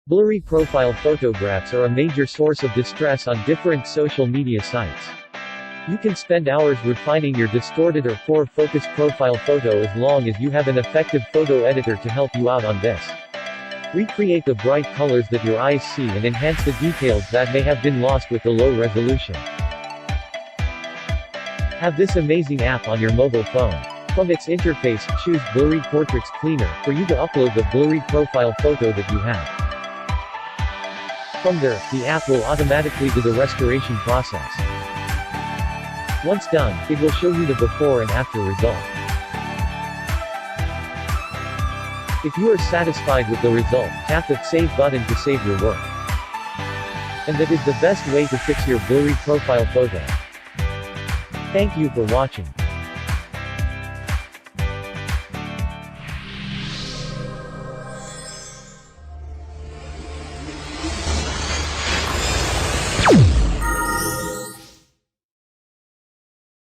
Blurry profile photographs are a major source of distress on different social media sites. You can spend hours refining your distorted or poor focus profile photo as long as you have an effective photo editor to help you out on this. Recreate the bright colors that your eyes see and enhance the details that may have been lost with the low resolution. Have this amazing app on your mobile phone. From its interface, choose Blurry Portraits Cleaner for you to upload the blurry profile photo that you have. From there, the app will automatically do the restoration process. Once done, it will show you the before and after result. If you are satisfied with the result, tap the Save button to save your work. And that is the best way to fix your blurry profile photo. Thank you for watching.